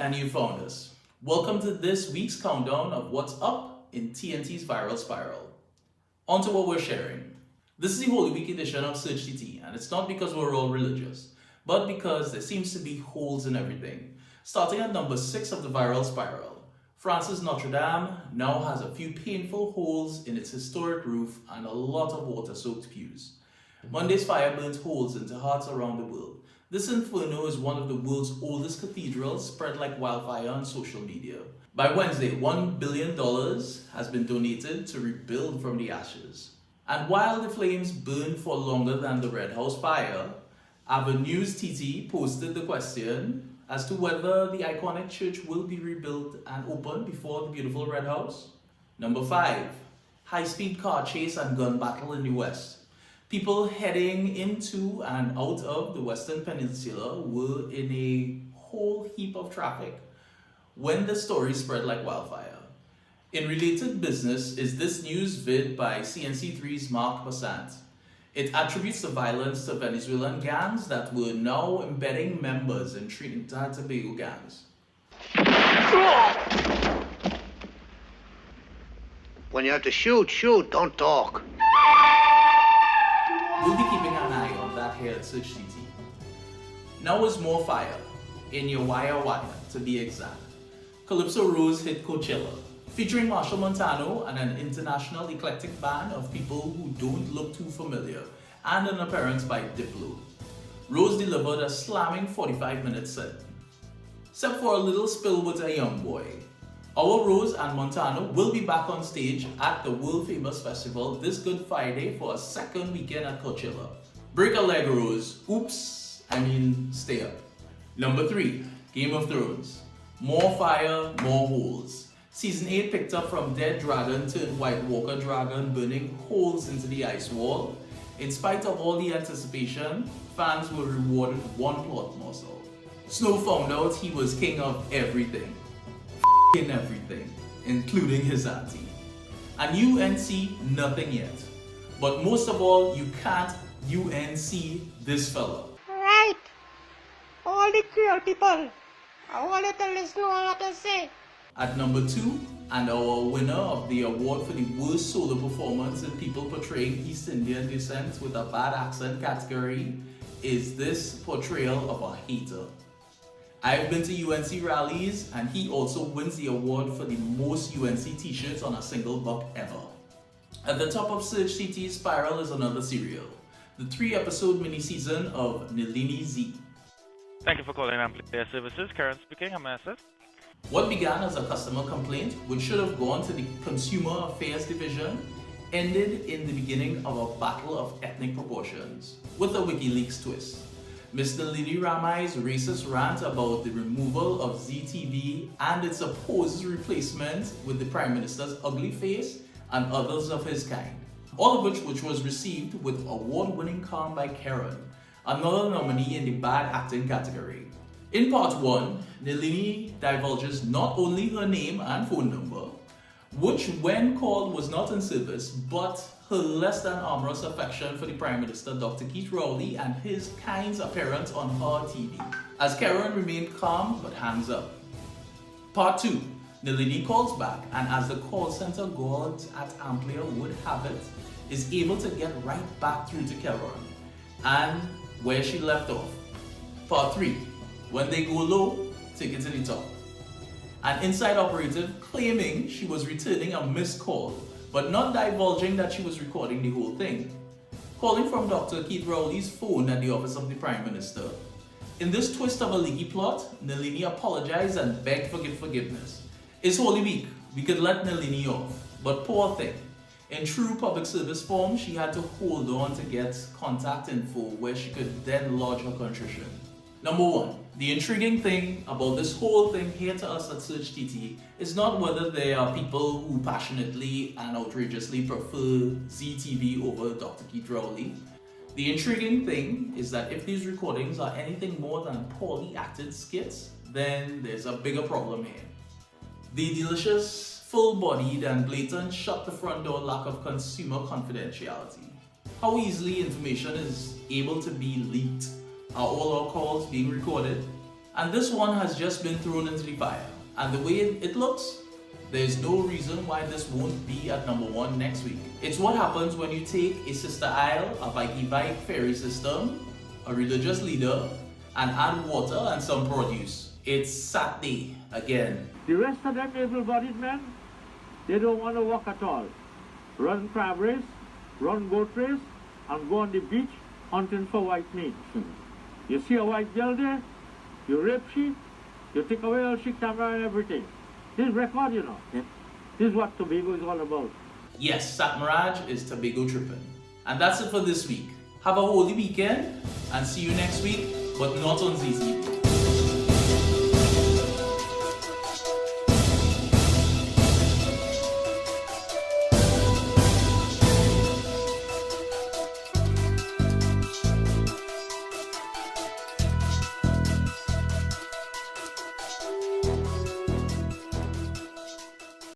and you found us. Welcome to this week's countdown of what's up in TNT's viral spiral. On to what we're sharing. This is the Holy Week edition of SearchTT, and it's not because we're all religious, but because there seems to be holes in everything. Starting at number 6 of the viral spiral, France's Notre Dame now has a few painful holes in its historic roof and a lot of water-soaked pews. Monday's fire burnt holes into hearts around the world. This inferno is one of the world's oldest cathedrals, spread like wildfire on social media. By Wednesday, $1 billion has been donated to rebuild from the ashes. And while the flames burned for longer than the Red House fire, Avenues TT posted the question as to whether the iconic church will be rebuilt and open before the beautiful Red House. Number 5, high-speed car chase and gun battle in the West. People heading into and out of the Western Peninsula were in a whole heap of traffic when the story spread like wildfire. In related business is this news vid by CNC3's Mark Bassant. It attributes the violence to Venezuelan gangs that were now embedding members in Trinidad and Tobago gangs. When you have to shoot, don't talk. We'll be keeping an eye on that here at SearchTT. Now is more fire, in your wire to be exact. Calypso Rose hit Coachella, featuring Marshall Montano and an international eclectic band of people who don't look too familiar, and an appearance by Diplo. Rose delivered a slamming 45-minute set. Except for a little spill with a young boy. Our Rose and Montano will be back on stage at the world-famous festival this Good Friday for a second weekend at Coachella. Break a leg, Rose. Oops, stay up. Number 3, Game of Thrones. More fire, more holes. Season 8 picked up from dead dragon turned White Walker dragon burning holes into the ice wall. In spite of all the anticipation, fans were rewarded one plot morsel. Snow found out he was king of everything. In everything, including his auntie. And UNC nothing yet. But most of all, you can't UNC this fella. Alright, all the queer people, I want to listen to what I say. At number 2, and our winner of the award for the worst solo performance in people portraying East Indian descent with a bad accent category, is this portrayal of a hater. I've been to UNC rallies, and he also wins the award for the most UNC t-shirts on a single buck ever. At the top of SearchTT's spiral is another serial, the 3-episode mini-season of Nalini Z. Thank you for calling Amplifier Services. Karen speaking. How may I assist? What began as a customer complaint, which should have gone to the Consumer Affairs Division, ended in the beginning of a battle of ethnic proportions, with a WikiLeaks twist. Ms. Nalini Ramai's racist rant about the removal of ZTV and its supposed replacement with the Prime Minister's ugly face and others of his kind. All of which was received with award-winning calm by Karen, another nominee in the bad acting category. In part 1, Nalini divulges not only her name and phone number, which when called was not in service, but her less than amorous affection for the Prime Minister Dr. Keith Rowley and his kind's appearance on her TV, as Karen remained calm but hands up. Part 2, Nalini calls back, and as the call center gods at Amplia would have it, is able to get right back through to Karen, and where she left off. Part 3, when they go low, take it to the top. An inside operative claiming she was returning a missed call, but not divulging that she was recording the whole thing. Calling from Dr. Keith Rowley's phone at the office of the Prime Minister. In this twist of a leaky plot, Nalini apologized and begged for forgiveness. It's Holy Week, we could let Nalini off, but poor thing. In true public service form, she had to hold on to get contact info where she could then lodge her contrition. Number 1, the intriguing thing about this whole thing here to us at SearchTT is not whether there are people who passionately and outrageously prefer ZTV over Dr. Keith Rowley. The intriguing thing is that if these recordings are anything more than poorly acted skits, then there's a bigger problem here. The delicious, full-bodied and blatant shut the front door lack of consumer confidentiality. How easily information is able to be leaked. Are all our calls being recorded? And this one has just been thrown into the fire. And the way it looks, there's no reason why this won't be at number 1 next week. It's what happens when you take a sister isle, a bike ferry system, a religious leader, and add water and some produce. It's Saturday again. The rest of them able-bodied men, they don't want to walk at all. Run crab race, run goat race, and go on the beach hunting for white meat. You see a white girl there, you rape she, you take away all she camera and everything. This record, you know. This is what Tobago is all about. Yes, Sat Mirage is Tobago tripping. And that's it for this week. Have a holy weekend and see you next week, but not on ZZ.